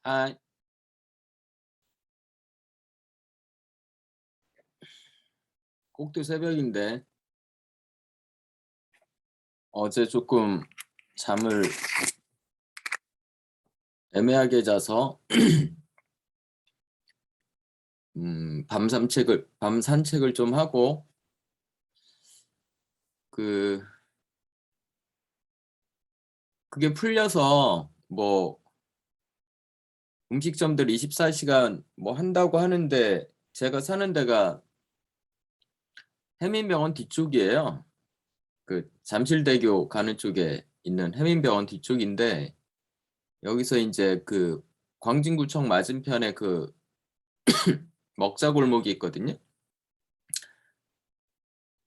아, 꼭두 새벽인데 어제 조금 잠을 애매하게 자서 밤 산책을 좀 하고 그 그게 풀려서 뭐 음식점들 24시간 뭐 한다고 하는데 제가 사는 데가 해민병원 뒤쪽이에요. 그 잠실대교 가는 쪽에 있는 해민병원 뒤쪽인데 여기서 이제 그 광진구청 맞은편에 그 먹자골목이 있거든요.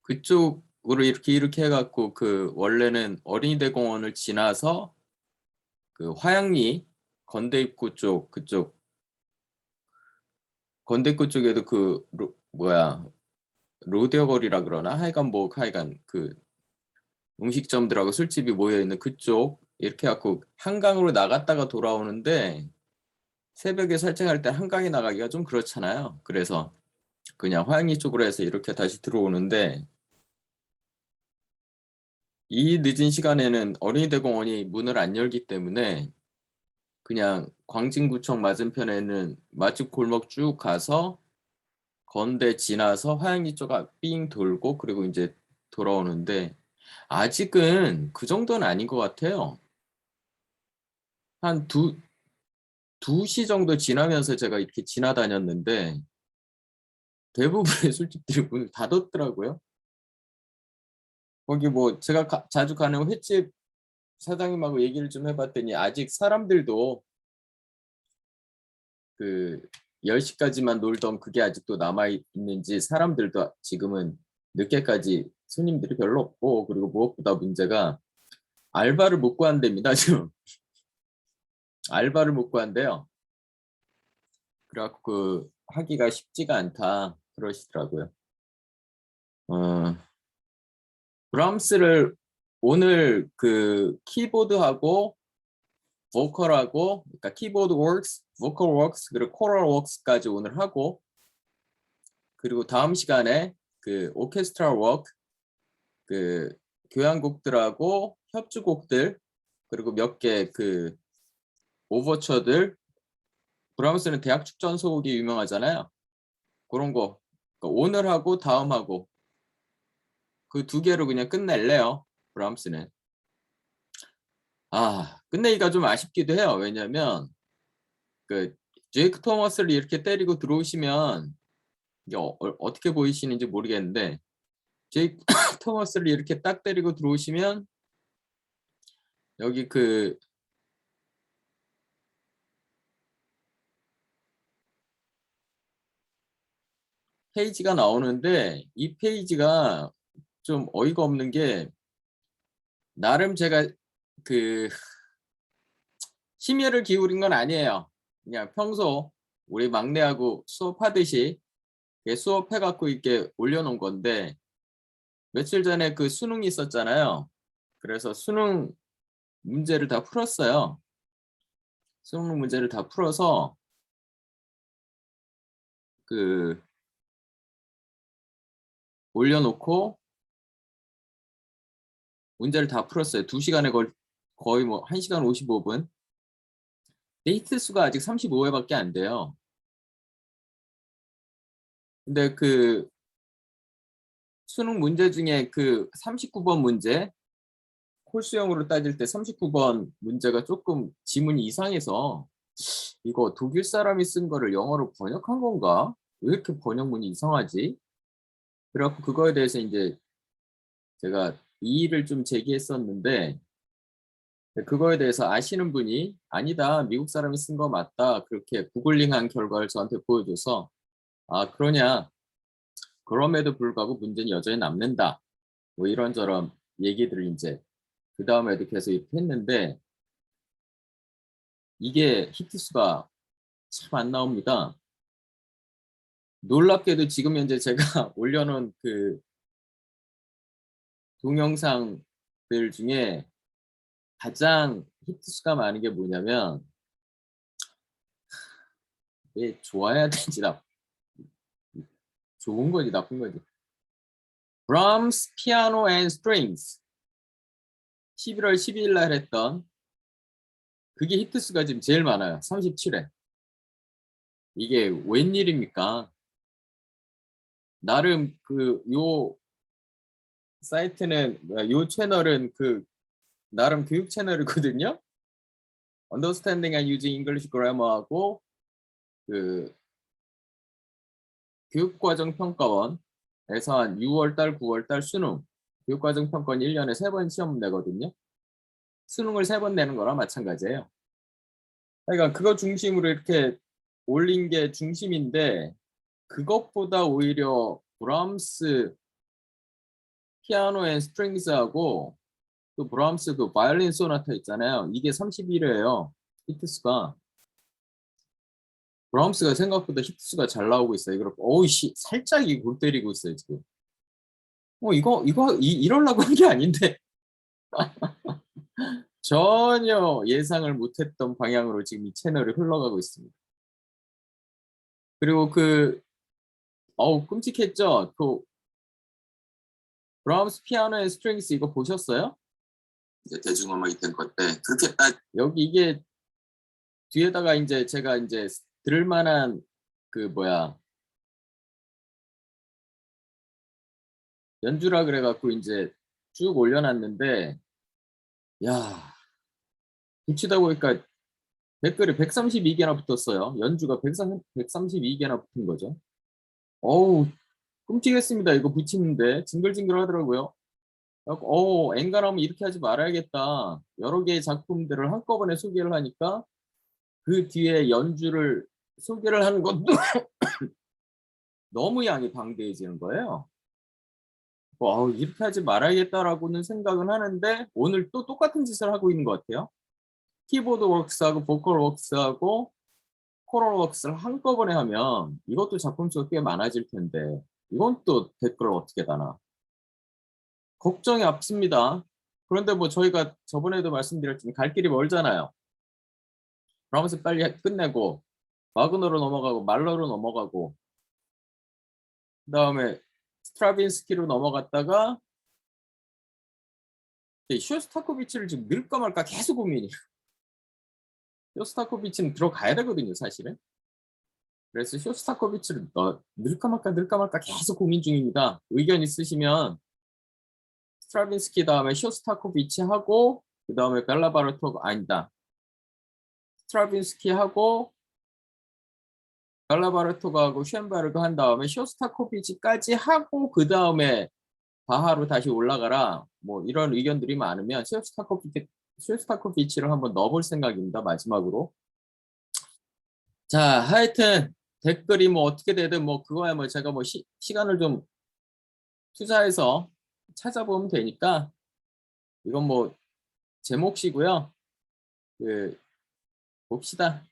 그쪽으로 이렇게 해갖고 그 원래는 어린이대공원을 지나서 그 화양리 건대입구 쪽 그쪽 건대입구 쪽에도 그 뭐야 로데오 거리라 그러나 하여간 그 음식점들하고 술집이 모여 있는 그쪽 이렇게 해갖고 한강으로 나갔다가 돌아오는데 새벽에 살짝할 때 한강에 나가기가 좀 그렇잖아요. 그래서 그냥 화양리 쪽으로 해서 이렇게 다시 들어오는데 이 늦은 시간에는 어린이대공원이 문을 안 열기 때문에 그냥 광진구청 맞은편에는 맛집 골목 쭉 가서 건대 지나서 화양리 쪽 삥 돌고 그리고 이제 돌아오는데 아직은 그 정도는 아닌 것 같아요. 한 2시 정도 지나면서 제가 이렇게 지나다녔는데 대부분의 술집들이 문을 닫았더라고요. 거기 뭐 제가 자주 가는 횟집 사장님하고 얘기를 좀 해봤더니 아직 사람들도 그 10시까지만 놀던 그게 아직도 남아있는지 사람들도 지금은 늦게까지 손님들이 별로 없고 그리고 무엇보다 문제가 알바를 못 구한답니다. 지금 알바를 못 구한대요. 그래갖고 그 하기가 쉽지가 않다 그러시더라고요. 어, 브람스를 오늘 그 키보드하고 보컬하고 그러니까 키보드 워크스, 보컬 워크스 그리고 코럴 워크스까지 오늘 하고 그리고 다음 시간에 그 오케스트라 워크 그 교향곡들하고 협주곡들 그리고 몇 개 그 오버처들 브라음스는 대학 축전소곡이 유명하잖아요. 그런 거 그러니까 오늘 하고 다음 하고 그 두 개로 그냥 끝낼래요. 브라음스는 끝내기가 좀 아쉽기도 해요. 왜냐면 그 제이크 토머스를 이렇게 때리고 들어오시면 이게 어떻게 보이시는지 모르겠는데 제이크 토머스를 이렇게 딱 때리고 들어오시면 여기 그 페이지가 나오는데 이 페이지가 좀 어이가 없는 게 나름 제가 그 심혈을 기울인 건 아니에요. 그냥 평소 우리 막내하고 수업하듯이 수업해갖고 이렇게 올려놓은 건데 며칠 전에 그 수능이 있었잖아요. 그래서 수능 문제를 다 풀었어요. 수능 문제를 다 풀어서 그 올려놓고 문제를 다 풀었어요. 2시간에 거의 뭐 1시간 55분. 데이트 수가 아직 35회밖에 안 돼요. 근데 그 수능 문제 중에 그 39번 문제 홀수형으로 따질 때 39번 문제가 조금 지문이 이상해서 이거 독일 사람이 쓴 거를 영어로 번역한 건가? 왜 이렇게 번역문이 이상하지? 그래갖고 그거에 대해서 이제 제가 이의를 좀 제기했었는데 그거에 대해서 아시는 분이 아니다 미국 사람이 쓴 거 맞다 그렇게 구글링한 결과를 저한테 보여줘서 그러냐 그럼에도 불구하고 문제는 여전히 남는다 뭐 이런저런 얘기들을 이제 그 다음에도 계속 이렇게 했는데 이게 히트수가 참 안 나옵니다. 놀랍게도 지금 현재 제가 올려놓은 그 동영상들 중에 가장 히트수가 많은 게 뭐냐면 좋아야 되지, 좋은 거지, 나쁜 거지. Brahms Piano and Strings 11월 12일 날 했던 그게 히트수가 지금 제일 많아요. 37회. 이게 웬일입니까? 나름 요 사이트는, 요 채널은 나름 교육 채널이거든요. Understanding and Using English Grammar하고 교육과정 평가원에서 한 6월달, 9월달 수능 교육과정 평가원 1년에 3번 시험 내거든요. 수능을 3번 내는 거랑 마찬가지예요. 그러니까 그거 중심으로 이렇게 올린 게 중심인데, 그것보다 오히려 브람스 피아노 앤 스트링스하고 또 브람스 바이올린 소나타 있잖아요. 이게 31회예요. 히트수가. 브람스가 생각보다 히트수가 잘 나오고 있어요. 이거 어우씨 살짝 골 때리고 있어요 지금. 이러려고 한 게 아닌데 전혀 예상을 못했던 방향으로 지금 이 채널이 흘러가고 있습니다. 그리고 끔찍했죠. 브람스 피아노 앤 스트링스 이거 보셨어요? 이제 대중음악이 된 건데 그렇게 딱 여기 이게 뒤에다가 이제 제가 이제 들을 만한 연주라 그래갖고 이제 쭉 올려놨는데, 야, 붙이다 보니까 댓글이 132개나 붙었어요. 연주가 132개나 붙은 거죠. 어우, 끔찍했습니다. 이거 붙이는데 징글징글 하더라고요. 엔간하면 이렇게 하지 말아야겠다. 여러 개의 작품들을 한꺼번에 소개를 하니까 그 뒤에 연주를 소개를 하는 것도 너무 양이 방대해지는 거예요. 이렇게 하지 말아야겠다라고는 생각은 하는데 오늘 또 똑같은 짓을 하고 있는 것 같아요. 키보드 워크스하고 보컬 워크스하고 코럴 워크스를 한꺼번에 하면 이것도 작품 수가 꽤 많아질 텐데 이건 또 댓글을 어떻게 다나 걱정이 앞섭니다. 그런데 뭐 저희가 저번에도 말씀드렸지만 갈 길이 멀잖아요. 브라함스 빨리 끝내고 와그너로 넘어가고 말러로 넘어가고 그 다음에 스트라빈스키로 넘어갔다가 쇼스타코비치를 지금 넣을까 말까 계속 고민이에요. 쇼스타코비치는 들어가야 되거든요, 사실은. 그래서 쇼스타코비치를 넣을까 말까 계속 고민 중입니다. 의견 있으시면 스트라빈스키 다음에 쇼스타코비치 하고 그 다음에 벨라바르토가 아니다. 스트라빈스키 하고 벨라바르토가 하고 쉔베르그 한 다음에 쇼스타코비치까지 하고 그 다음에 바하로 다시 올라가라. 뭐 이런 의견들이 많으면 쇼스타코비치를 한번 넣어볼 생각입니다. 마지막으로. 자, 하여튼 댓글이 뭐 어떻게 되든 뭐 그거야 뭐 제가 뭐 시간을 좀 투자해서 찾아보면 되니까 이건 뭐 제 몫이고요. 봅시다.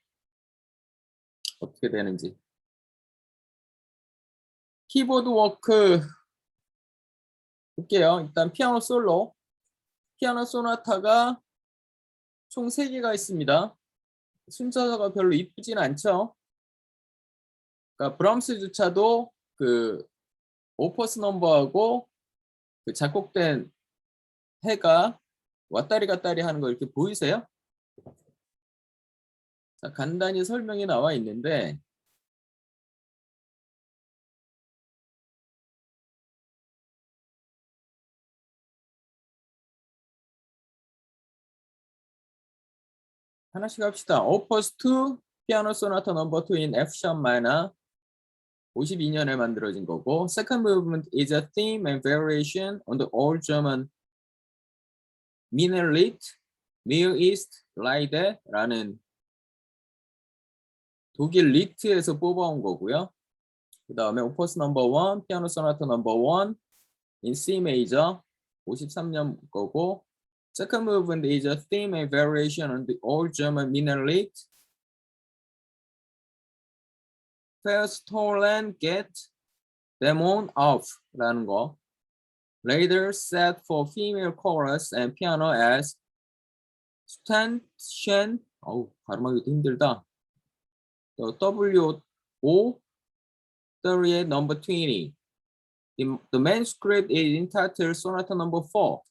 어떻게 되는지. 키보드 워크 볼게요. 일단 피아노 솔로. 피아노 소나타가 총 3개가 있습니다. 순서가 별로 이쁘진 않죠. 그러니까 브람스조차도 오퍼스 넘버하고 작곡된 해가 왔다리 갔다리 하는 거 이렇게 보이세요? 자, 간단히 설명이 나와 있는데 하나씩 합시다. 오퍼스 2 피아노 소나타 넘버 2 in F sharp minor 52년에 만들어진 거고 Second movement is a theme and variation on the old German Minder Lied, Near East Liede라는 독일 리트에서 뽑아온 거고요. 그 다음에 오퍼스 넘버 1 피아노 소나타 넘버 1 in C major 53년 거고 Second movement is a theme and variation on the old German Minder Lied Verstollen get them on off 라는 거. Later set for female chorus and piano as Stanchen 발음하기도 힘들다. WO 38 number 20. The manuscript is entitled Sonata number 4.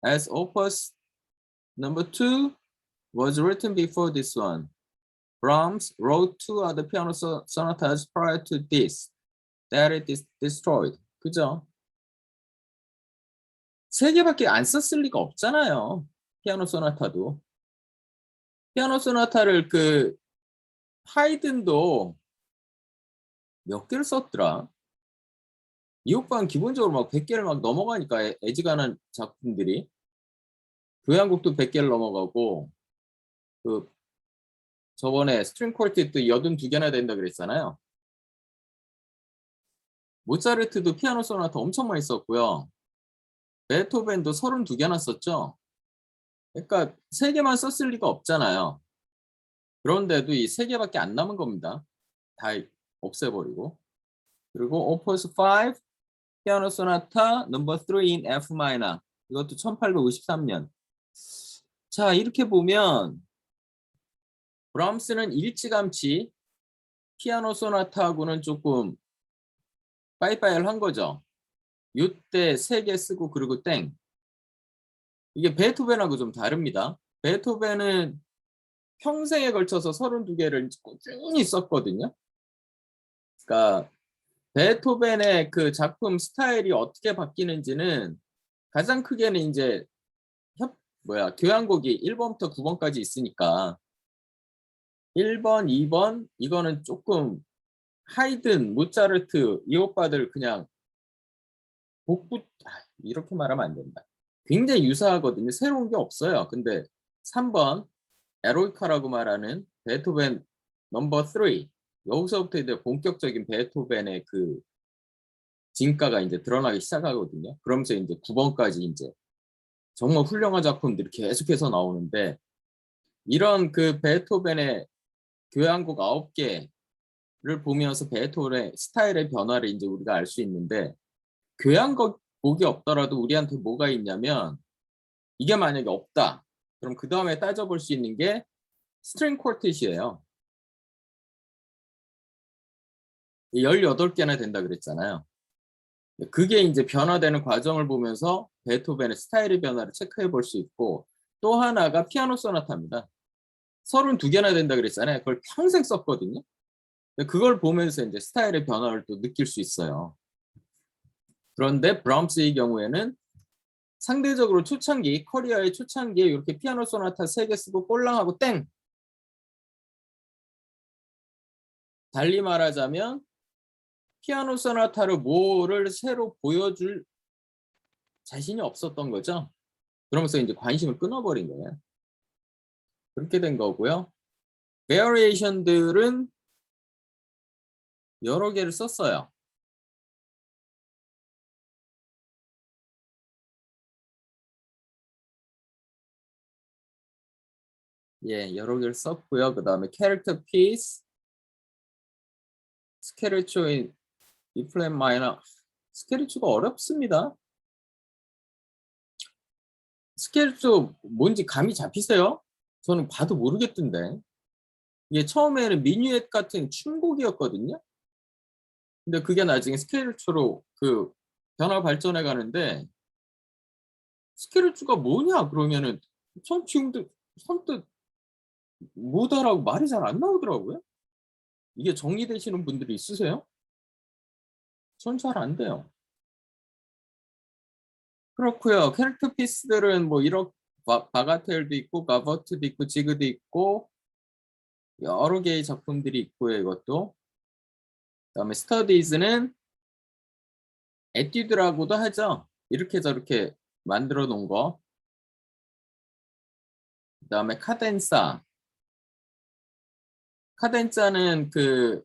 As opus number 2 was written before this one. Brahms wrote 2 other piano sonatas prior to this that it is destroyed. 그죠? 3개밖에 안 썼을 리가 없잖아요. 피아노 소나타도. 피아노 소나타를 그 하이든도 몇 개를 썼더라. 이 오빠는 기본적으로 막 100개를 막 넘어가니까 애지간한 작품들이. 교향곡도 100개를 넘어가고 그 저번에 스트링 쿼르티도 82개나 된다 그랬잖아요. 모차르트도 피아노 소나타 엄청 많이 썼고요. 베토벤도 32개나 썼죠. 그러니까 3개만 썼을 리가 없잖아요. 그런데도 이 3개밖에 안 남은 겁니다. 다 없애버리고. 그리고 오퍼스 5 피아노 소나타 넘버 3 in F 마이너. 이것도 1853년. 자, 이렇게 보면 브람스는 일찌감치 피아노 소나타하고는 조금 빠이빠이를 한 거죠. 이때 3개 쓰고 그리고 땡. 이게 베토벤하고 좀 다릅니다. 베토벤은 평생에 걸쳐서 32개를 꾸준히 썼거든요. 그러니까 베토벤의 그 작품 스타일이 어떻게 바뀌는지는 가장 크게는 이제 교향곡이 1번부터 9번까지 있으니까 1번, 2번 이거는 조금 하이든, 모차르트 이 오빠들 그냥 이렇게 말하면 안 된다. 굉장히 유사하거든요. 새로운 게 없어요. 근데 3번 에로이카라고 말하는 베토벤 넘버 3 여기서부터 이제 본격적인 베토벤의 그 진가가 이제 드러나기 시작하거든요. 그러면서 이제 9번까지 이제 정말 훌륭한 작품들이 계속해서 나오는데 이런 그 베토벤의 교향곡 9개를 보면서 베토벤의 스타일의 변화를 이제 우리가 알 수 있는데 교향곡이 없더라도 우리한테 뭐가 있냐면 이게 만약에 없다. 그럼 그 다음에 따져볼 수 있는 게 스트링 쿼르텟이에요. 18개나 된다 그랬잖아요. 그게 이제 변화되는 과정을 보면서 베토벤의 스타일의 변화를 체크해 볼 수 있고 또 하나가 피아노 소나타입니다. 32개나 된다 그랬잖아요. 그걸 평생 썼거든요. 그걸 보면서 이제 스타일의 변화를 또 느낄 수 있어요. 그런데 브람스의 경우에는 상대적으로 초창기, 커리어의 초창기에 이렇게 피아노 소나타 3개 쓰고 꼴랑하고 땡! 달리 말하자면 피아노 소나타로 뭐를 새로 보여줄 자신이 없었던 거죠. 그러면서 이제 관심을 끊어버린 거예요. 그렇게 된 거고요. 베리에이션들은 여러 개를 썼어요. 예, 여러 개를 썼고요. 그 다음에 캐릭터 피스, 스케르초인 E 플랫 마이너. 스케르초가 어렵습니다. 스케르초 뭔지 감이 잡히세요? 저는 봐도 모르겠던데. 이게 처음에는 미뉴엣 같은 춤곡이었거든요. 근데 그게 나중에 스케르초로 그 변화 발전해 가는데 스케르초가 뭐냐 그러면은 전 지금도 선뜻 못하라고 말이 잘 안 나오더라고요. 이게 정리되시는 분들이 있으세요? 전 잘 안 돼요. 그렇고요. 캐릭터 피스들은 뭐 이렇게 바가텔도 있고 가버트도 있고 지그도 있고 여러 개의 작품들이 있고요. 이것도 그다음에 스터디즈는 에뛰드라고도 하죠. 이렇게 저렇게 만들어 놓은 거. 그다음에 카덴사는 그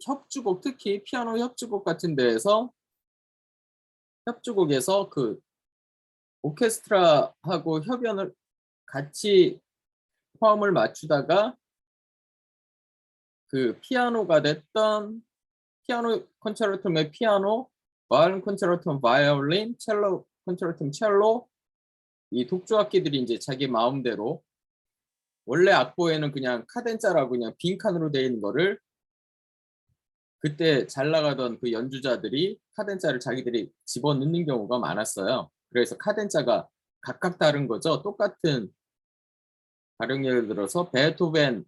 협주곡, 특히 피아노 협주곡 같은 데에서 협주곡에서 그 오케스트라하고 협연을 같이 화음을 맞추다가 그 피아노가 됐던 피아노 콘체르토의 피아노, 바이올린 콘체르토 바이올린, 첼로 콘체르토 첼로 이 독주 악기들이 이제 자기 마음대로 원래 악보에는 그냥 카덴자라고 그냥 빈칸으로 되어 있는 거를 그때 잘 나가던 그 연주자들이 카덴자를 자기들이 집어넣는 경우가 많았어요. 그래서 카덴자가 각각 다른 거죠. 똑같은 가령 예를 들어서 베토벤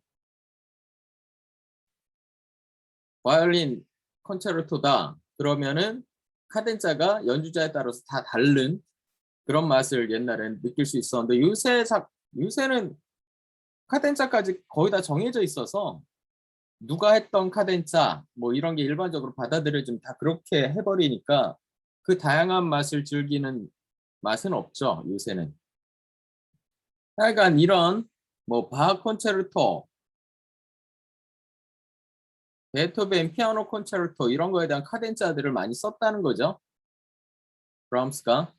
바이올린 콘체르토다. 그러면은 카덴자가 연주자에 따라서 다 다른 그런 맛을 옛날에는 느낄 수 있었는데 요새는 카덴자까지 거의 다 정해져 있어서 누가 했던 카덴자 뭐 이런 게 일반적으로 받아들여지면 다 그렇게 해버리니까 그 다양한 맛을 즐기는 맛은 없죠, 요새는. 하여간 이런 뭐 바흐 콘체르토, 베토벤 피아노 콘체르토 이런 거에 대한 카덴자들을 많이 썼다는 거죠. 브람스가.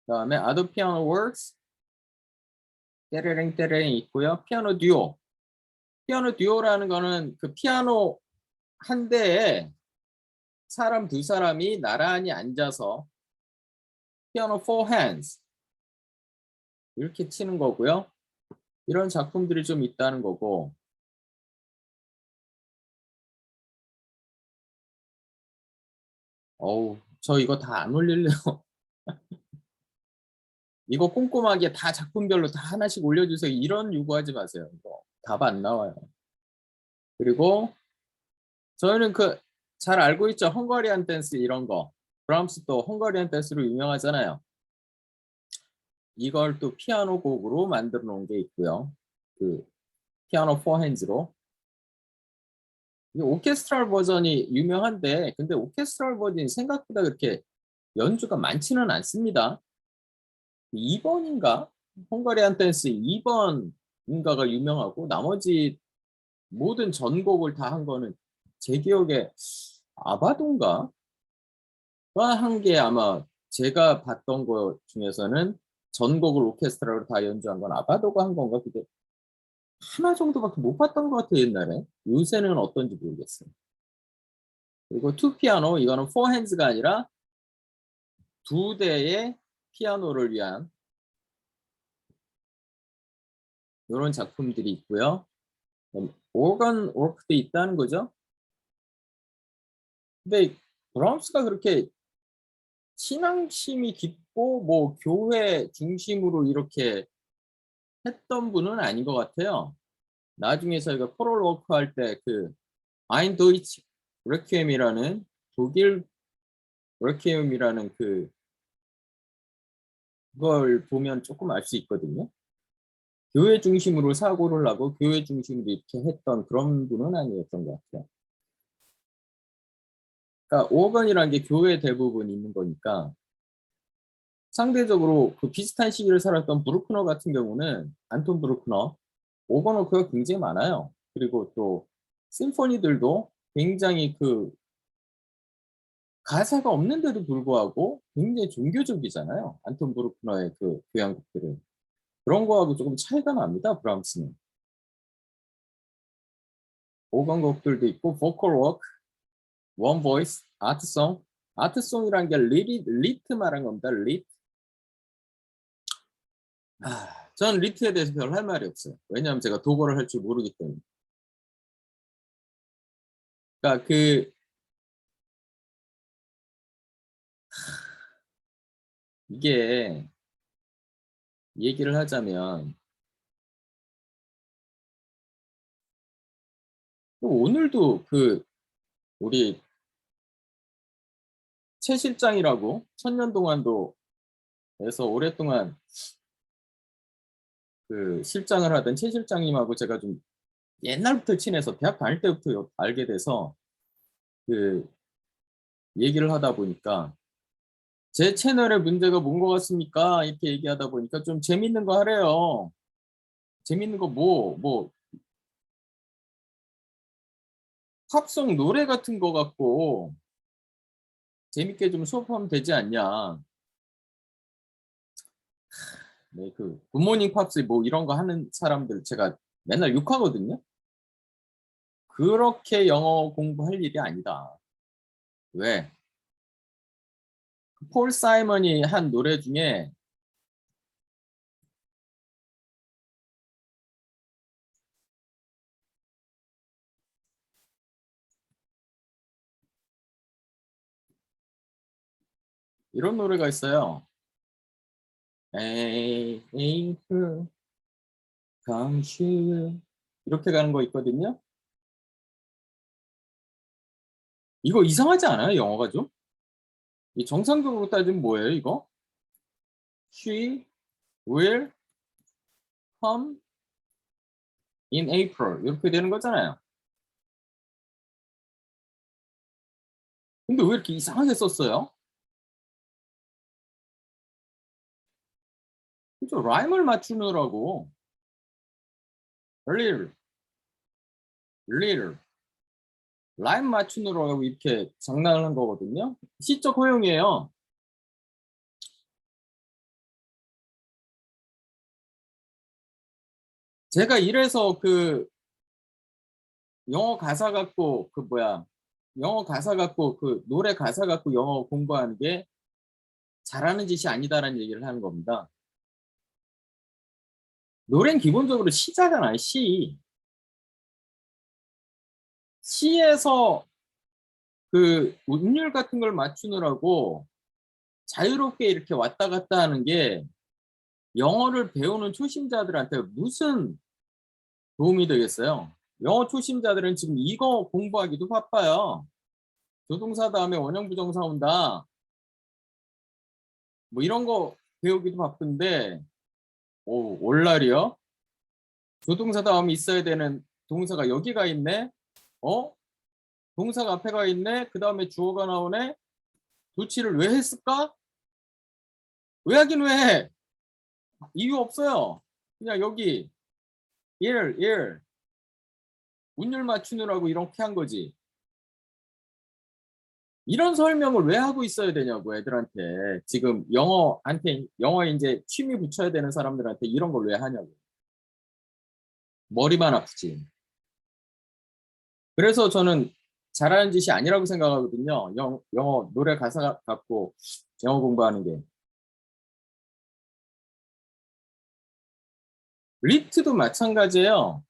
그다음에 아더 피아노 월크스 떼레랭 떼레랭 있고요. 피아노 듀오. 피아노 듀오라는 거는 그 피아노 한 대에 사람 두 사람이 나란히 앉아서 피아노 four hands 이렇게 치는 거고요. 이런 작품들이 좀 있다는 거고. 어우, 저 이거 다 안 올릴래요. 이거 꼼꼼하게 다 작품별로 다 하나씩 올려주세요. 이런 요구하지 마세요. 이거 답 안 나와요. 그리고 저희는 그 잘 알고 있죠. 헝가리안 댄스 이런 거. 브람스도 헝가리안 댄스로 유명하잖아요. 이걸 또 피아노 곡으로 만들어 놓은 게 있고요. 그 피아노 포핸즈로. 이 오케스트랄 버전이 유명한데 근데 오케스트랄 버전이 생각보다 그렇게 연주가 많지는 않습니다. 2번인가? 헝가리안 댄스 2번인가가 유명하고 나머지 모든 전곡을 다 한 거는 제 기억에 아바도인가? 한 게 아마 제가 봤던 거 중에서는 전곡을 오케스트라로 다 연주한 건 아바도가 한 건가? 그게 하나 정도밖에 못 봤던 것 같아요, 옛날에. 요새는 어떤지 모르겠어요. 그리고 투 피아노, 이거는 포 핸즈가 아니라 두 대의 피아노를 위한 이런 작품들이 있고요. 오건 워크도 있다는 거죠. 근데 브람스가 그렇게 신앙심이 깊고 뭐 교회 중심으로 이렇게 했던 분은 아닌 것 같아요. 나중에 저희가 코럴 워크 할 때 그 아인 도이치 레퀴엠이라는 독일 레퀴엠이라는 그걸 보면 조금 알 수 있거든요. 교회 중심으로 사고를 하고 교회 중심으로 이렇게 했던 그런 분은 아니었던 것 같아요. 그러니까 오건이라는 게 교회 대부분 있는 거니까 상대적으로 그 비슷한 시기를 살았던 브루크너 같은 경우는 안톤 브루크너 오건 워크가 굉장히 많아요. 그리고 또 심포니들도 굉장히 그 가사가 없는데도 불구하고 굉장히 종교적이잖아요. 안톤 브루크너의 그 교향곡들은. 그런 거하고 조금 차이가 납니다. 브람스는. 오건곡들도 있고 보컬 워크, 원 보이스, 아트송. 아트송이란 게 리트 말한 겁니다. 리트. 전 리트에 대해서 별 할 말이 없어요. 왜냐하면 제가 독어를 할 줄 모르기 때문에. 그러니까 이게 얘기를 하자면 오늘도 우리 최 실장이라고 천년 동안도 해서 오랫동안 그 실장을 하던 최 실장님하고 제가 좀 옛날부터 친해서 대학 다닐 때부터 알게 돼서 그 얘기를 하다 보니까 제 채널에 문제가 뭔 것 같습니까? 이렇게 얘기하다 보니까 좀 재밌는 거 하래요. 재밌는 거 뭐 팝송 노래 같은 거 갖고 재밌게 좀 수업하면 되지 않냐. 네, 그 굿모닝 팝스 뭐 이런 거 하는 사람들 제가 맨날 욕하거든요. 그렇게 영어 공부할 일이 아니다. 왜? 폴 사이먼이 한 노래 중에 이런 노래가 있어요. April come true 이렇게 가는 거 있거든요. 이거 이상하지 않아요? 영어가 좀? 이 정상적으로 따지면 뭐예요, 이거? She will come in April 이렇게 되는 거잖아요. 근데 왜 이렇게 이상하게 썼어요? 그죠? 라임을 맞추느라고 little, little 라임 맞추느라고 이렇게 장난을 한 거거든요. 시적 허용이에요. 제가 이래서 그 영어 가사 갖고 그 뭐야 영어 가사 갖고 그 노래 가사 갖고 영어 공부하는 게 잘하는 짓이 아니다라는 얘기를 하는 겁니다. 노래는 기본적으로 시잖아요. 시. 시에서 그 운율 같은 걸 맞추느라고 자유롭게 이렇게 왔다 갔다 하는 게 영어를 배우는 초심자들한테 무슨 도움이 되겠어요? 영어 초심자들은 지금 이거 공부하기도 바빠요. 조동사 다음에 원형 부정사 온다. 뭐 이런 거 배우기도 바쁜데, 오, 올날이요? 조동사 다음에 있어야 되는 동사가 여기가 있네? 어? 동사가 앞에 가 있네? 그 다음에 주어가 나오네? 도치를 왜 했을까? 왜 하긴 왜 해? 이유 없어요. 그냥 여기, 일. 운율 맞추느라고 이렇게 한 거지. 이런 설명을 왜 하고 있어야 되냐고, 애들한테. 지금 영어에 이제 취미 붙여야 되는 사람들한테 이런 걸 왜 하냐고. 머리만 아프지. 그래서 저는 잘하는 짓이 아니라고 생각하거든요. 영어 노래 가사 갖고 영어 공부하는 게. 리트도 마찬가지예요.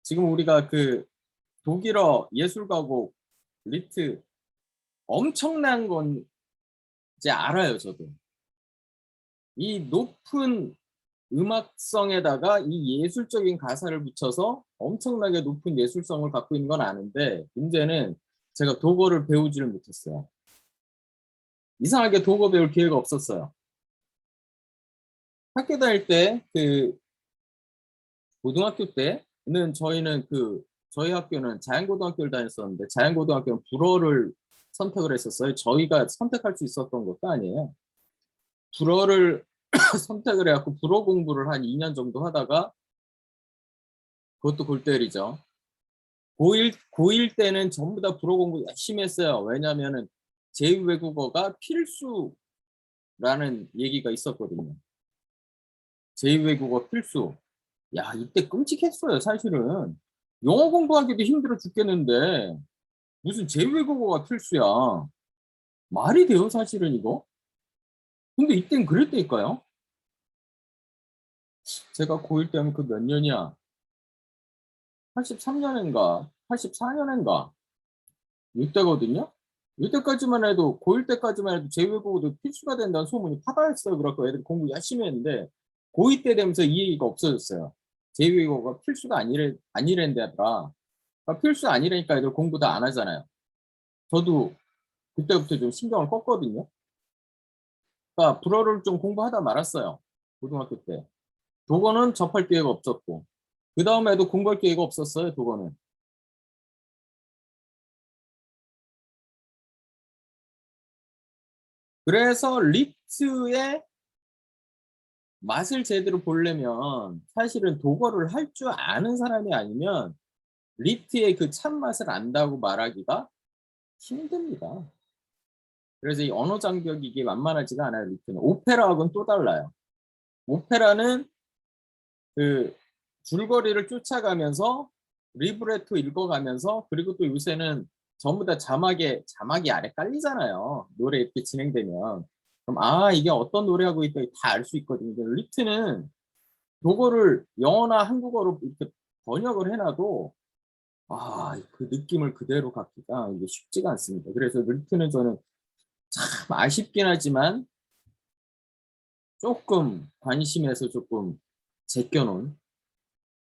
지금 우리가 그 독일어 예술가곡 리트 엄청난 건 이제 알아요, 저도. 이 높은 음악성에다가 이 예술적인 가사를 붙여서 엄청나게 높은 예술성을 갖고 있는 건 아는데 문제는 제가 독어를 배우지를 못했어요. 이상하게 독어 배울 기회가 없었어요. 학교 다닐 때 그 고등학교 때는 저희 학교는 자연고등학교를 다녔었는데 자연고등학교는 불어를 선택을 했었어요. 저희가 선택할 수 있었던 것도 아니에요. 불어를 선택을 해갖고 불어 공부를 한 2년 정도 하다가 그것도 골 때리죠. 고1 때는 전부 다 불어 공부 열심히 했어요. 왜냐면은 제2외국어가 필수라는 얘기가 있었거든요. 제2외국어 필수. 야, 이때 끔찍했어요, 사실은. 영어 공부하기도 힘들어 죽겠는데 무슨 제2외국어가 필수야. 말이 돼요, 사실은 이거? 근데 이땐 그랬다니까요. 제가 고1 때면 그 몇 년이야? 83년인가? 84년인가? 이때거든요. 이때까지만 해도 고1 때까지만 해도 제2외국어도 필수가 된다는 소문이 파다했어요. 그래서 애들이 공부 열심히 했는데 고2 때 되면서 이 얘기가 없어졌어요. 제2외국어가 필수가 아니랜다더라. 그러니까 필수 아니라니까 애들 공부 다 안 하잖아요. 저도 그때부터 좀 신경을 껐거든요. 그러니까 불어를 좀 공부하다 말았어요. 고등학교 때. 독어는 접할 기회가 없었고 그 다음에도 공부할 기회가 없었어요. 독어는. 그래서 리트의 맛을 제대로 보려면 사실은 독어를 할 줄 아는 사람이 아니면 리트의 그 참맛을 안다고 말하기가 힘듭니다. 그래서 이 언어 장벽이 이게 만만하지가 않아요. 리트는. 오페라하고는 또 달라요. 오페라는 그 줄거리를 쫓아가면서 리브레토 읽어가면서 그리고 또 요새는 전부 다 자막이 아래 깔리잖아요. 노래 이렇게 진행되면. 그럼 아 이게 어떤 노래하고 있다 다 알 수 있거든요. 리트는 독어를 영어나 한국어로 이렇게 번역을 해놔도 그 느낌을 그대로 갖기가 이게 쉽지가 않습니다. 그래서 리트는 저는 참 아쉽긴 하지만 조금 관심에서 조금 제껴놓은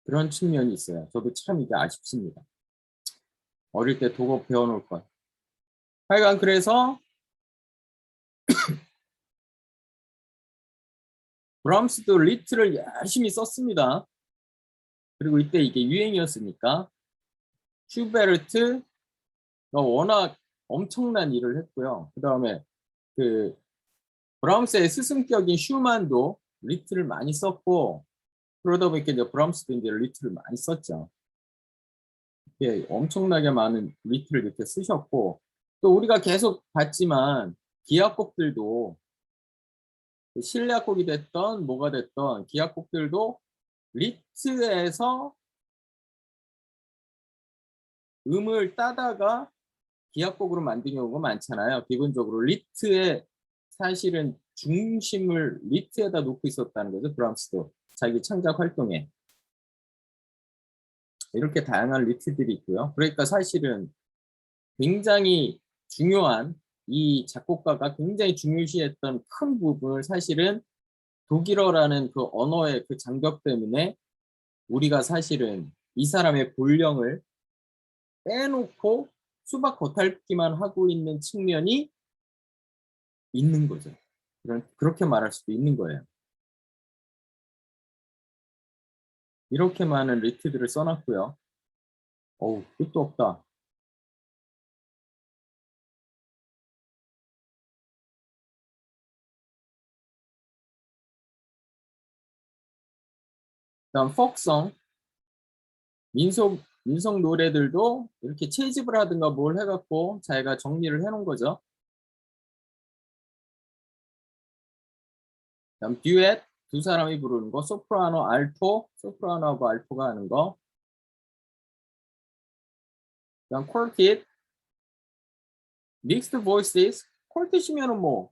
그런 측면이 있어요. 저도 참 이게 아쉽습니다. 어릴 때 독어 배워놓을 것. 하여간 그래서 브람스도 리트를 열심히 썼습니다. 그리고 이때 이게 유행이었으니까 슈베르트가 워낙 엄청난 일을 했고요. 그 다음에 그 브람스의 스승격인 슈만도 리트를 많이 썼고, 그러다 보니까 이제 브람스도 이제 리트를 많이 썼죠. 예, 엄청나게 많은 리트를 이렇게 쓰셨고, 또 우리가 계속 봤지만 기악곡들도 실내악곡이 됐던 뭐가 됐던 기악곡들도 리트에서 음을 따다가 기악곡으로 만든 경우가 많잖아요. 기본적으로 리트에 사실은 중심을 리트에다 놓고 있었다는 거죠. 브람스도 자기 창작 활동에 이렇게 다양한 리트들이 있고요. 그러니까 사실은 굉장히 중요한 이 작곡가가 굉장히 중요시했던 큰 부분을 사실은 독일어라는 그 언어의 그 장벽 때문에 우리가 사실은 이 사람의 본령을 빼놓고 수박 겉핥기만 하고 있는 측면이 있는 거죠. 그렇게 말할 수도 있는 거예요. 이렇게 많은 리트들을 써놨고요. 어우, 끝도 없다. 그다음 폭성, 민속 노래들도 이렇게 채집을 하든가 뭘 해갖고 자기가 정리를 해놓은 거죠. 그다음 듀엣, 두 사람이 부르는 거, 소프라노, 알토, 소프라노하고 알토가 하는 거. 그다음 콜텟, 믹스드 보이스스, 콜텟이면은 뭐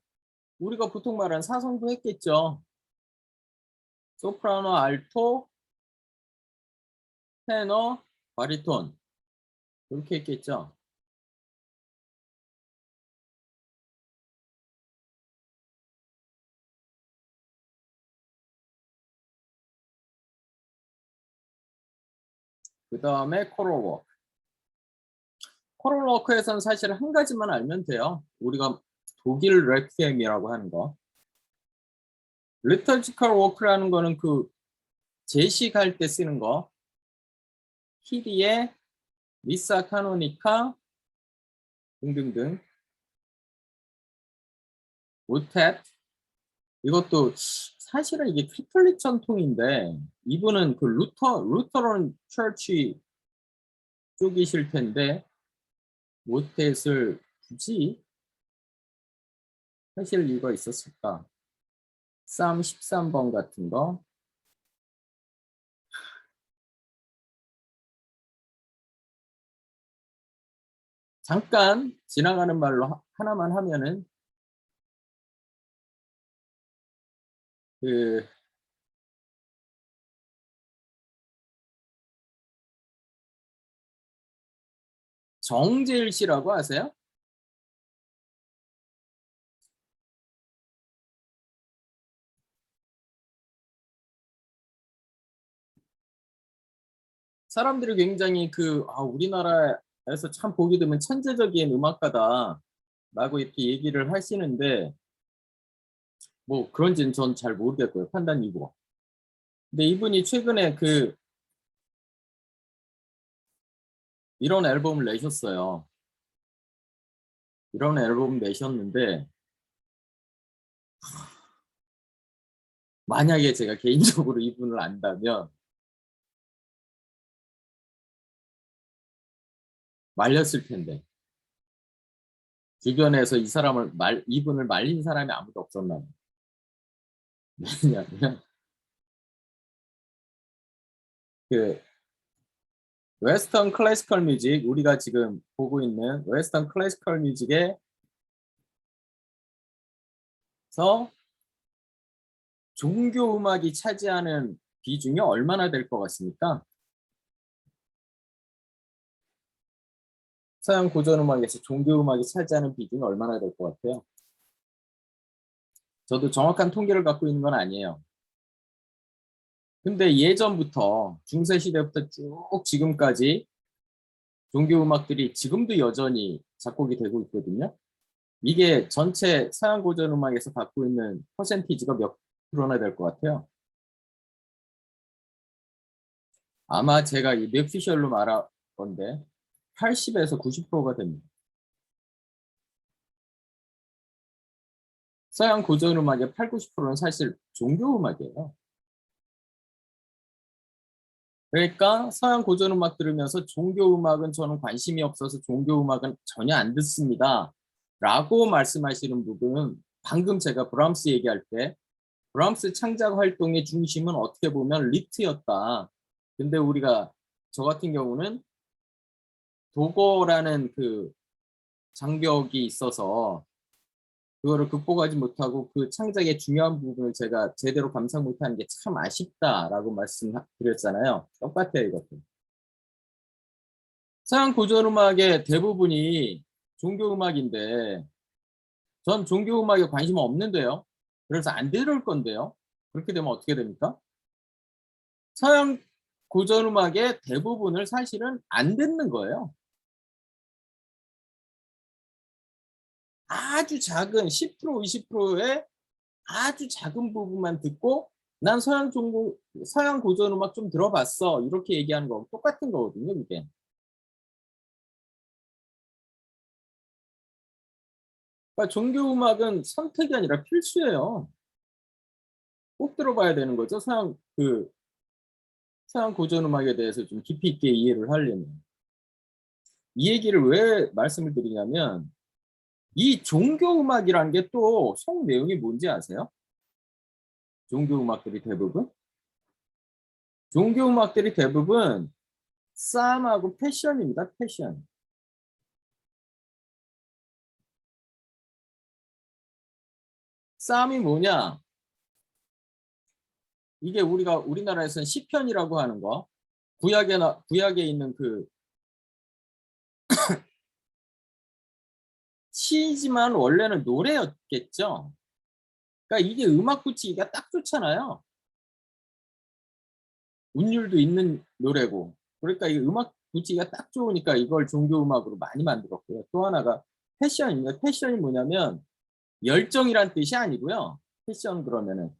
우리가 보통 말하는 사성도 했겠죠. 소프라노, 알토, 테너, 바리톤 이렇게 했겠죠. 그 다음에 코럴 워크. 코럴 워크에서는 사실 한 가지만 알면 돼요. 우리가 독일 레퀴엠이라고 하는 거. 리터지컬 워크라는 거는 그 제식할 때 쓰는 거. 키리에, 미사 카노니카 등등등. 모텟. 이것도 사실은 이게 캐톨릭 전통인데 이분은 그 루터론 처치 쪽이실 텐데 모텟을 굳이 하실 이유가 있었을까? 쌈 13번 같은 거. 잠깐 지나가는 말로 하나만 하면은 그 정재일 씨라고 아세요? 사람들이 굉장히 우리나라에서 참 보게 되면 천재적인 음악가다라고 이렇게 얘기를 하시는데 뭐 그런지는 전 잘 모르겠고요. 판단이고. 근데 이분이 최근에 이런 앨범을 내셨어요. 이런 앨범을 내셨는데 만약에 제가 개인적으로 이분을 안다면 말렸을 텐데 주변에서 이분을 말린 사람이 아무도 없었나 봐요. 왜냐하면 그 웨스턴 클래시컬 뮤직, 우리가 지금 보고 있는 웨스턴 클래시컬 뮤직에서 종교 음악이 차지하는 비중이 얼마나 될 것 같습니까? 서양 고전 음악에서 종교 음악이 차지하는 비중이 얼마나 될 것 같아요? 저도 정확한 통계를 갖고 있는 건 아니에요. 근데 예전부터 중세 시대부터 쭉 지금까지 종교 음악들이 지금도 여전히 작곡이 되고 있거든요. 이게 전체 서양 고전 음악에서 갖고 있는 퍼센티지가 몇 프로나 될 것 같아요? 아마 제가 이 뇌피셜로 말한 건데 80에서 90%가 됩니다. 서양 고전 음악의 8, 90%는 사실 종교 음악이에요. 그러니까 서양 고전 음악 들으면서 종교 음악은 저는 관심이 없어서 종교 음악은 전혀 안 듣습니다. 라고 말씀하시는 부분은 방금 제가 브람스 얘기할 때 브람스 창작 활동의 중심은 어떻게 보면 리트였다. 근데 우리가 저 같은 경우는 도거라는 그 장벽이 있어서 그거를 극복하지 못하고 그 창작의 중요한 부분을 제가 제대로 감상 못하는 게 참 아쉽다라고 말씀드렸잖아요. 똑같아요, 이것도. 서양 고전 음악의 대부분이 종교 음악인데 전 종교 음악에 관심 없는데요. 그래서 안 들을 건데요. 그렇게 되면 어떻게 됩니까? 서양 고전 음악의 대부분을 사실은 안 듣는 거예요. 아주 작은 10%, 20%의 아주 작은 부분만 듣고 난 서양 고전 음악 좀 들어봤어. 이렇게 얘기하는 거 똑같은 거거든요, 이게. 그러니까 종교 음악은 선택이 아니라 필수예요. 꼭 들어봐야 되는 거죠. 서양 고전 음악에 대해서 좀 깊이 있게 이해를 하려면. 이 얘기를 왜 말씀을 드리냐면 이 종교 음악이라는 게 또 속 내용이 뭔지 아세요? 종교 음악들이 대부분? 종교 음악들이 대부분 싸움하고 패션입니다. 패션. 싸움이 뭐냐? 이게 우리가 우리나라에서는 시편이라고 하는 거. 구약에 있는 그 시지만 원래는 노래였겠죠. 그러니까 이게 음악 붙이기가 딱 좋잖아요. 운율도 있는 노래고. 그러니까 이 음악 붙이기가 딱 좋으니까 이걸 종교 음악으로 많이 만들었고요. 또 하나가 패션입니다. 패션이 뭐냐면 열정이란 뜻이 아니고요. 패션 그러면은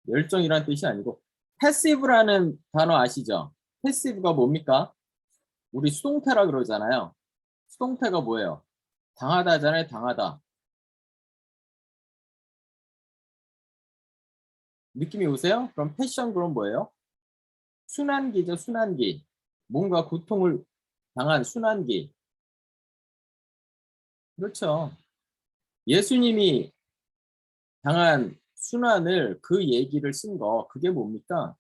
열정이란 뜻이 아니고 패시브라는 단어 아시죠? 패시브가 뭡니까? 우리 수동태라 그러잖아요. 수동태가 뭐예요? 당하다잖아요. 당하다. 느낌이 오세요? 그럼 패션 그럼 뭐예요? 순환기죠. 순환기. 뭔가 고통을 당한 순환기. 그렇죠. 예수님이 당한 순환을 그 얘기를 쓴 거 그게 뭡니까?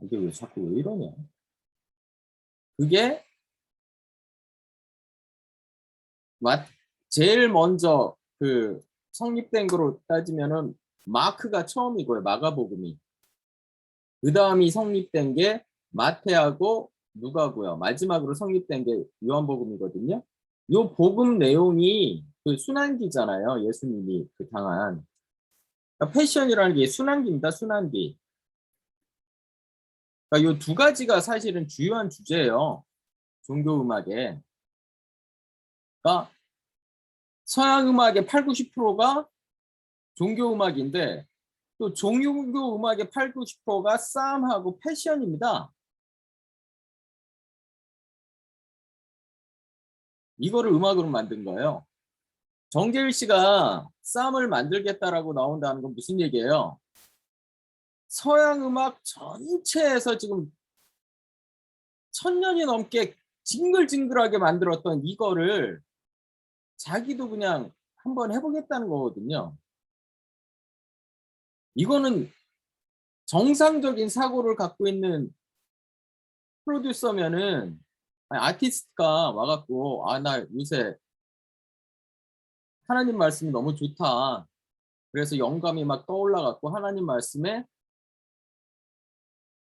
이게 왜 자꾸 왜 이러냐? 그게 제일 먼저 그 성립된 거로 따지면은 마크가 처음이고요. 마가복음이. 그 다음이 성립된 게 마태하고 누가고요. 마지막으로 성립된 게 요한복음이거든요. 요 복음 내용이 그 순환기잖아요. 예수님이 그 당한. 그러니까 패션이라는 게 순환기입니다. 순환기. 그러니까 요 두 가지가 사실은 주요한 주제예요. 종교 음악에. 그러니까 서양 음악의 8, 90%가 종교 음악인데 또 종교 음악의 8, 90%가 싸움하고 패션입니다. 이거를 음악으로 만든 거예요. 정재일 씨가 싸움을 만들겠다라고 나온다는 건 무슨 얘기예요? 서양 음악 전체에서 지금 1000년이 넘게 징글징글하게 만들었던 이거를 자기도 그냥 한번 해보겠다는 거거든요. 이거는 정상적인 사고를 갖고 있는 프로듀서면은 아티스트가 와갖고 나 요새 하나님 말씀이 너무 좋다. 그래서 영감이 막 떠올라갖고 하나님 말씀에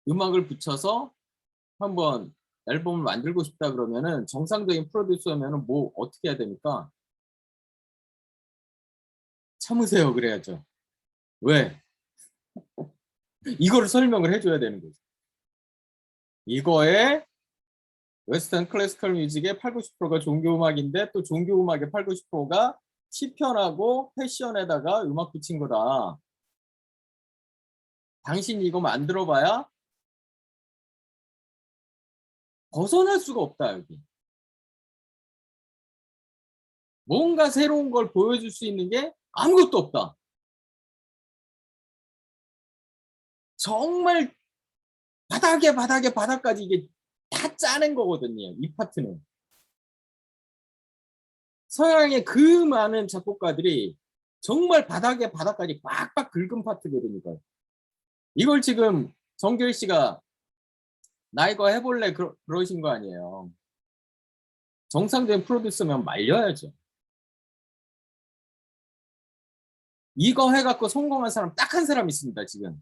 음악을 붙여서 한번 앨범을 만들고 싶다 그러면은 정상적인 프로듀서면은 뭐 어떻게 해야 됩니까? 참으세요 그래야죠. 왜? 이거를 설명을 해줘야 되는 거죠. 이거에 웨스턴 클래시컬 뮤직의 8, 90%가 종교음악인데 또 종교음악의 8, 90%가 시편하고 패션에다가 음악 붙인 거다. 당신이 이거 만들어봐야 벗어날 수가 없다 여기. 뭔가 새로운 걸 보여줄 수 있는 게 아무것도 없다. 정말 바닥까지 이게 다 짜낸 거거든요. 이 파트는. 서양의 그 많은 작곡가들이 정말 바닥까지 빡빡 긁은 파트거든요. 이걸 지금 정길 씨가 나 이거 해볼래 그러신 거 아니에요. 정상적인 프로듀서면 말려야죠. 이거 해갖고 성공한 사람 딱 한 사람 있습니다. 지금.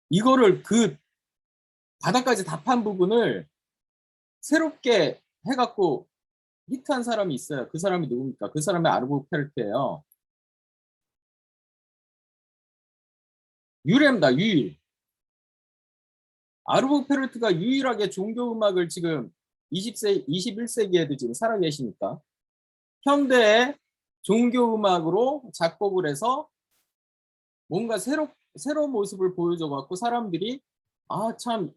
이거를 그 바닥까지 다 판 부분을 새롭게 해갖고 히트한 사람이 있어요. 그 사람이 누굽니까? 그 사람이 아르보 페르트예요. 유래입니다. 유일. 아르보 페르트가 유일하게 종교 음악을 지금 21세기에도 지금 살아계시니까 현대의 종교 음악으로 작곡을 해서 뭔가 새로운 모습을 보여줘갖고 사람들이 아, 참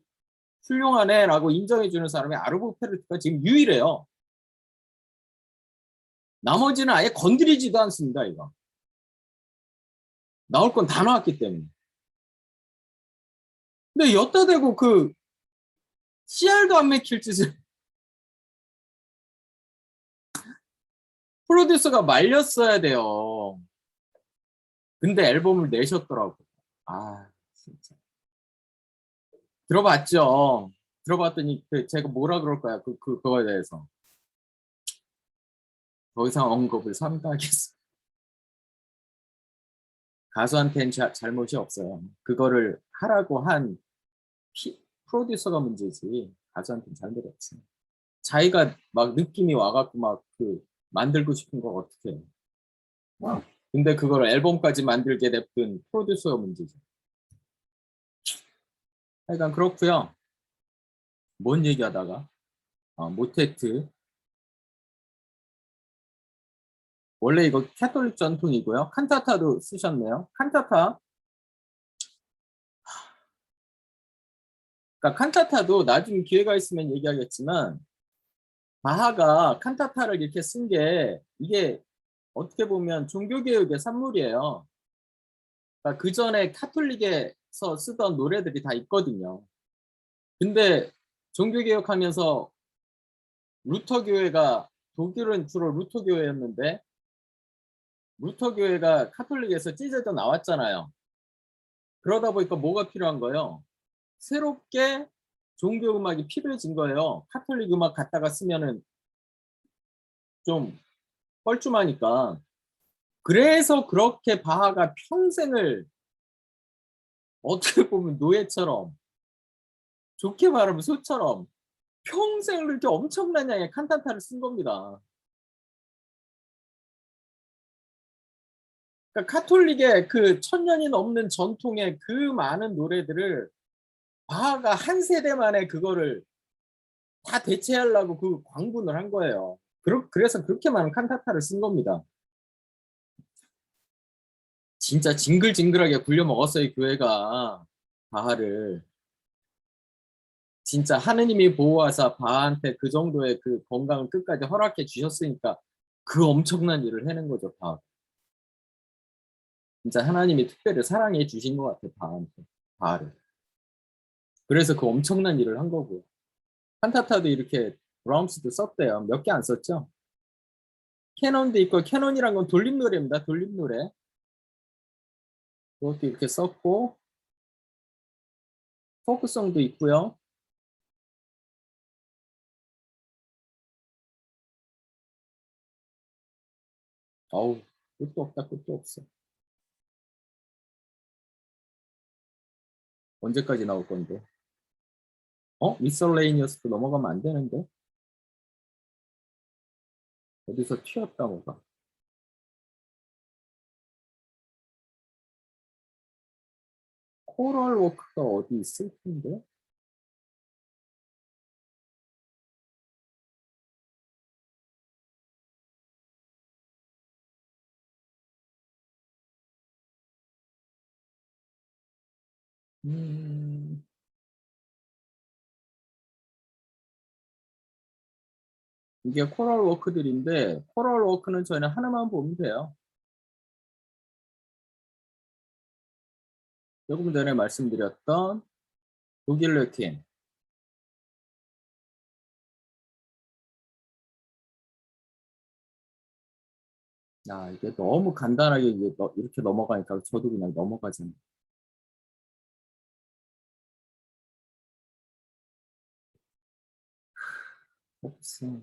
훌륭하네 라고 인정해주는 사람이 아르보 페르트가 지금 유일해요. 나머지는 아예 건드리지도 않습니다. 이거. 나올 건 다 나왔기 때문에. 근데 여따 대고 그 CR도 안 맥힐 짓을 프로듀서가 말렸어야 돼요. 근데 앨범을 내셨더라고. 아, 진짜. 들어봤죠? 들어봤더니 제가 뭐라 그럴까요? 그거에 대해서. 더 이상 언급을 삼가하겠어. 가수한테는 잘못이 없어요. 그거를 하라고 한 프로듀서가 문제지. 가수한테는 잘못이 없어요. 자기가 막 느낌이 와갖고 막 만들고 싶은 거 어떻게 해. 근데 그걸 앨범까지 만들게 냅둔 프로듀서가 문제죠. 하여간 그렇고요. 뭔 얘기하다가 모테트. 원래 이거 캐톨릭 전통이고요. 칸타타도 쓰셨네요. 칸타타. 그러니까 칸타타도 나중에 기회가 있으면 얘기하겠지만 바하가 칸타타를 이렇게 쓴 게 이게 어떻게 보면 종교개혁의 산물이에요. 그러니까 그 전에 카톨릭에서 쓰던 노래들이 다 있거든요. 근데 종교개혁하면서 루터 교회가 독일은 주로 루터 교회였는데 루터 교회가 카톨릭에서 찢어져 나왔잖아요. 그러다 보니까 뭐가 필요한 거예요? 새롭게 종교 음악이 필요해진 거예요. 카톨릭 음악 갖다가 쓰면은 좀 뻘쭘하니까. 그래서 그렇게 바하가 평생을 어떻게 보면 노예처럼 좋게 말하면 소처럼 평생을 이렇게 엄청난 양의 칸타타를 쓴 겁니다. 그러니까 카톨릭의 그 1000년이 넘는 전통의 그 많은 노래들을 바하가 한 세대 만에 그거를 다 대체하려고 그 광분을 한 거예요. 그래서 그렇게 많은 칸타타를 쓴 겁니다. 진짜 징글징글하게 굴려 먹었어요, 이 교회가. 바하를. 진짜 하느님이 보호하사 바하한테 그 정도의 그 건강을 끝까지 허락해 주셨으니까 그 엄청난 일을 해낸 거죠, 바하. 진짜 하나님이 특별히 사랑해 주신 것 같아요, 바하한테. 바하를. 그래서 그 엄청난 일을 한 거고요. 칸타타도 이렇게 브라움스도 썼대요. 몇 개 안 썼죠? 캐논도 있고, 캐논이란 건 돌림노래입니다. 돌림노래. 그것도 이렇게 썼고, 포크송도 있고요. 어우, 끝도 없다, 끝도 없어. 언제까지 나올 건데? 미설레이니어스도 넘어가면 안 되는데? 어디서 튀었다, 뭐가. 코럴 워크가 어디 있을 텐데? 이게 코럴 워크들인데 코럴 워크는 저희는 하나만 보면 돼요. 조금 전에 말씀드렸던 독일 레퀴엠. 야, 이게 너무 간단하게 이렇게 넘어가니까 저도 그냥 넘어가잖아요. 없어.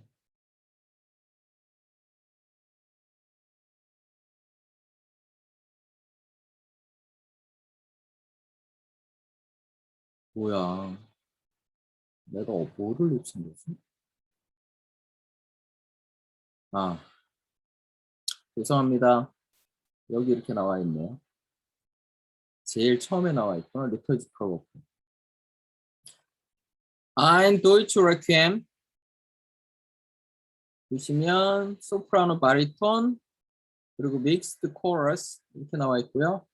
뭐야. 내가 뭐를 놓친 거지? 아, 죄송합니다. 여기 이렇게 나와 있네요. 제일 처음에 나와 있구나. 리터지컬. Ein Deutsche Requiem. 보시면 소프라노, 바리톤, 그리고 믹스드 코러스 이렇게 나와 있고요.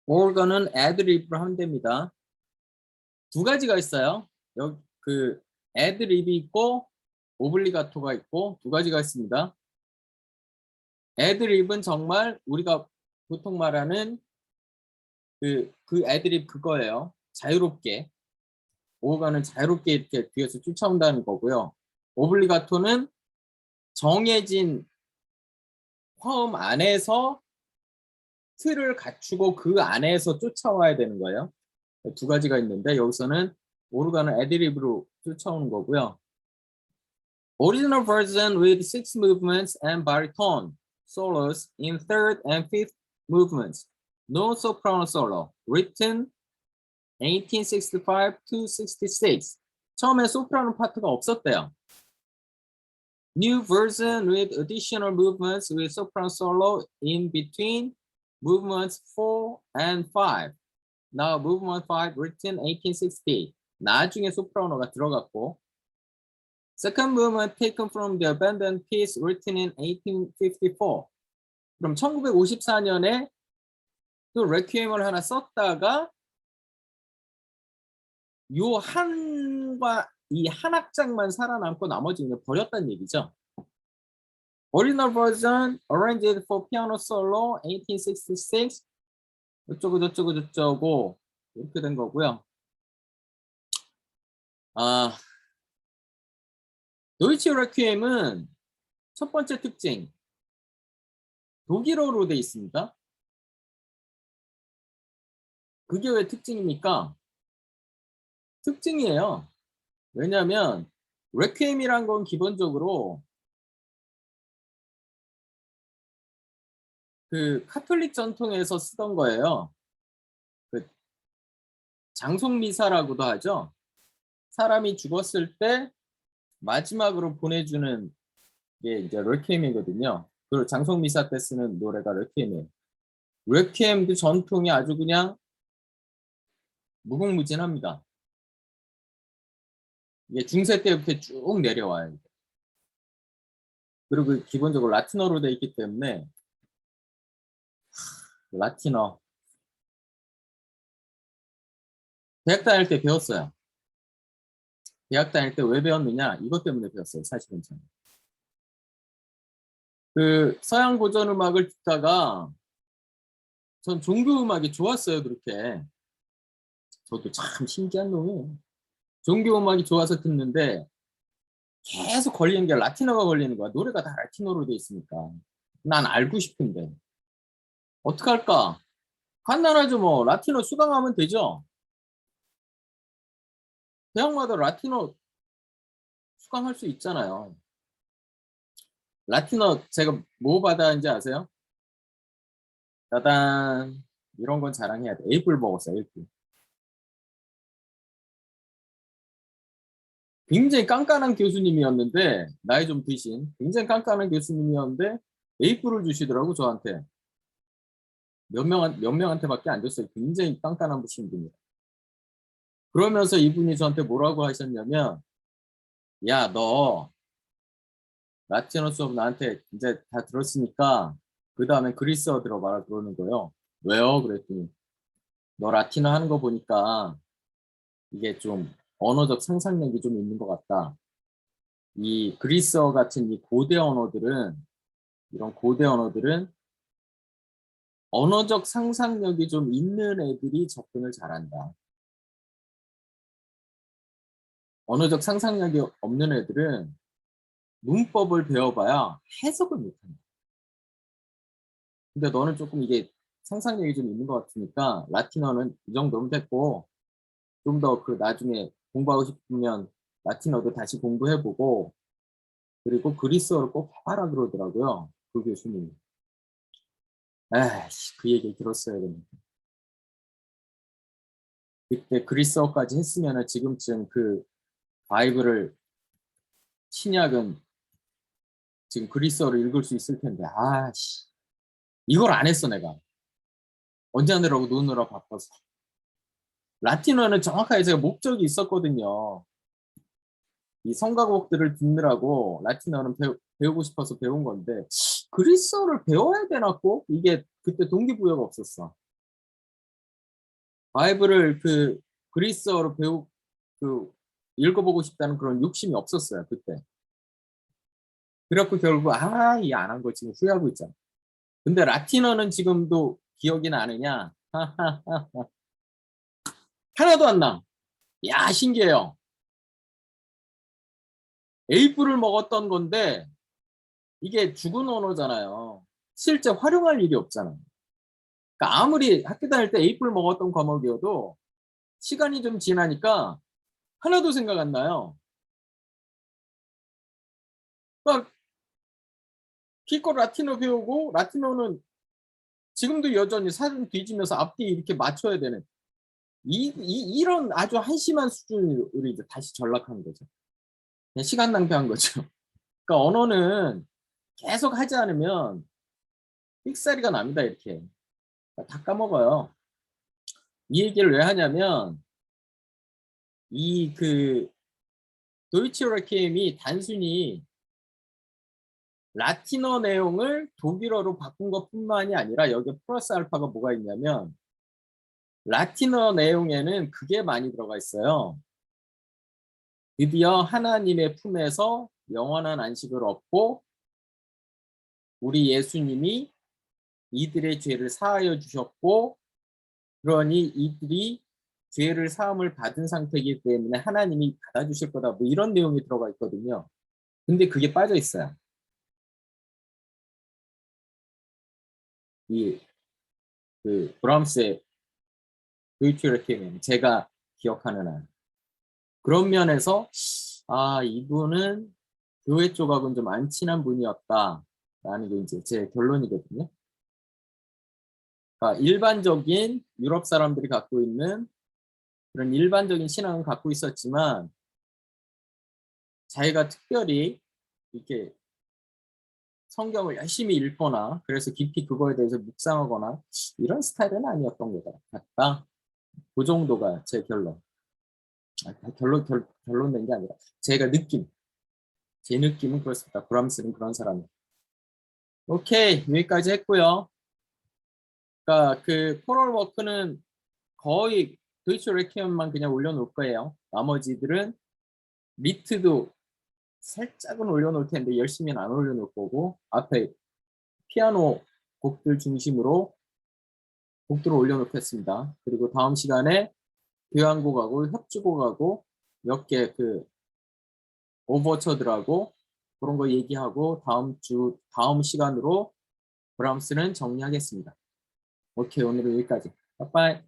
오르건은 애드리브로 하면 됩니다. 두 가지가 있어요. 여기 그 애드리브 있고 오블리가토가 있고 두 가지가 있습니다. 애드리브는 정말 우리가 보통 말하는 그 애드리브 그거예요. 자유롭게. 오르건은 자유롭게 이렇게 뒤에서 쫓아온다는 거고요. 오블리가토는 정해진 화음 안에서 틀을 갖추고 그 안에서 쫓아와야 되는 거예요. 두 가지가 있는데 여기서는 오르간은 애드리브로 쫓아오는 거고요. Original version with 6 movements and baritone solos in third and fifth movements. No soprano solo. Written 1865 to 66. 처음에 소프라노 파트가 없었대요. New version with additional movements with soprano solo in between movements 4 and 5. Now movement 5 written 1860. 나중에 소프라노가 들어갔고 Second movement taken from the abandoned piece written in 1854. 그럼 1954년에 또 레퀴엠을 하나 썼다가 요 한과 이 한 악장만 살아남고 나머지는 버렸다는 얘기죠. Original version arranged for piano solo 1866. 어쩌고 저쩌고 저쩌고 이렇게 된 거고요. 아, 도이치 레퀴엠은 첫 번째 특징 독일어로 돼 있습니다. 그게 왜 특징입니까? 특징이에요. 왜냐하면 레퀴엠이란 건 기본적으로 그 카톨릭 전통에서 쓰던 거예요. 그 장송 미사라고도 하죠. 사람이 죽었을 때 마지막으로 보내주는 게 이제 레퀴엠이거든요. 그리고 장송 미사 때 쓰는 노래가 레퀴엠이에요. 레퀴엠도 전통이 아주 그냥 무궁무진합니다. 이게 중세 때부터 쭉 내려와요. 그리고 기본적으로 라틴어로 돼 있기 때문에 라틴어 대학 다닐 때 배웠어요. 대학 다닐 때 왜 배웠느냐? 이것 때문에 배웠어요. 사실은 저는. 그 서양 고전 음악을 듣다가 전 종교 음악이 좋았어요. 그렇게. 저도 참 신기한 놈이에요. 종교 음악이 좋아서 듣는데 계속 걸리는 게 라틴어가 걸리는 거야. 노래가 다 라틴어로 돼 있으니까. 난 알고 싶은데. 어떡할까? 간단하죠 뭐. 라틴어 수강하면 되죠. 대학마다 라틴어 수강할 수 있잖아요. 라틴어 제가 뭐 받았는지 아세요? 따단 이런 건 자랑해야 돼. A뿔 먹었어요. A뿔. 굉장히 깐깐한 교수님이었는데 나이 좀 드신 굉장히 깐깐한 교수님이었는데 A뿔을 주시더라고 저한테. 몇 명한테밖에 안 줬어요. 굉장히 깐깐하신 분이에요. 그러면서 이분이 저한테 뭐라고 하셨냐면, 야, 너 라틴어 수업 나한테 이제 다 들었으니까 그 다음에 그리스어 들어봐라 그러는 거예요. 왜요? 그랬더니 너 라틴어 하는 거 보니까 이게 좀 언어적 상상력이 좀 있는 것 같다. 이 그리스어 같은 이 고대 언어들은, 이런 고대 언어들은 언어적 상상력이 좀 있는 애들이 접근을 잘한다. 언어적 상상력이 없는 애들은 문법을 배워봐야 해석을 못한다. 근데 너는 조금 이게 상상력이 좀 있는 것 같으니까 라틴어는 이 정도면 됐고, 좀 더 그 나중에 공부하고 싶으면 라틴어도 다시 공부해보고, 그리고 그리스어를 꼭 해봐라 그러더라고요. 그 교수님이. 에이씨, 그 얘기 들었어야 되는데. 그때 그리스어까지 했으면 지금쯤 그 바이블을, 신약은 지금 그리스어를 읽을 수 있을 텐데, 아씨, 이걸 안 했어 내가. 언제 하느라고 노느라 바빠서. 라틴어는 정확하게 제가 목적이 있었거든요. 이 성가곡들을 듣느라고 라틴어는 배우고 싶어서 배운 건데, 그리스어를 배워야 되나 꼭? 이게 그때 동기부여가 없었어. 바이블을 그 그리스어로 그 읽어보고 싶다는 그런 욕심이 없었어요 그때. 그래갖고 결국 이 안 한 거 지금 후회하고 있잖아. 근데 라틴어는 지금도 기억이 나느냐? 하나도 안 나. 야, 신기해요. 에이프를 먹었던 건데 이게 죽은 언어잖아요. 실제 활용할 일이 없잖아요. 그러니까 아무리 학교 다닐 때 에이프를 먹었던 과목이어도 시간이 좀 지나니까 하나도 생각 안 나요. 그러니까 기껏 라틴어 배우고, 라틴어는 지금도 여전히 사진 뒤지면서 앞뒤 이렇게 맞춰야 되는 이런 아주 한심한 수준으로 이제 다시 전락한 거죠. 그냥 시간 낭비한 거죠. 그러니까 언어는 계속 하지 않으면 삑사리가 납니다. 이렇게 다 까먹어요. 이 얘기를 왜 하냐면 이 그 도이치 레퀴엠이 단순히 라틴어 내용을 독일어로 바꾼 것뿐만이 아니라 여기에 플러스 알파가 뭐가 있냐면, 라틴어 내용에는 그게 많이 들어가 있어요. 드디어 하나님의 품에서 영원한 안식을 얻고 우리 예수님이 이들의 죄를 사하여 주셨고, 그러니 이들이 죄를 사함을 받은 상태이기 때문에 하나님이 받아주실 거다. 뭐 이런 내용이 들어가 있거든요. 근데 그게 빠져 있어요. 이 그 브람스의 도이치 레퀴엠, 제가 기억하는 한. 그런 면에서 이분은 교회 쪽하고는 좀 안 친한 분이었다라는 게 이제 제 결론이거든요. 그러니까 일반적인 유럽 사람들이 갖고 있는 그런 일반적인 신앙은 갖고 있었지만, 자기가 특별히 이렇게 성경을 열심히 읽거나 그래서 깊이 그거에 대해서 묵상하거나 이런 스타일은 아니었던 것 같다. 그 정도가 제 결론. 결론 낸 게 아니라 제 느낌은 그렇습니다. 브람스는 그런 사람이에요. 오케이, 여기까지 했고요. 그러니까 그 코럴 워크는 거의 도이치 레퀴엠만 그냥 올려놓을 거예요. 나머지들은 리트도 살짝은 올려놓을 텐데 열심히는 안 올려놓을 거고, 앞에 피아노 곡들 중심으로 곡들을 올려놓겠습니다. 그리고 다음 시간에 교향곡하고 협주곡하고 몇 개 그 오버처들하고 그런 거 얘기하고 다음 시간으로 브람스는 정리하겠습니다. 오케이, 오늘은 여기까지. 빠빠이.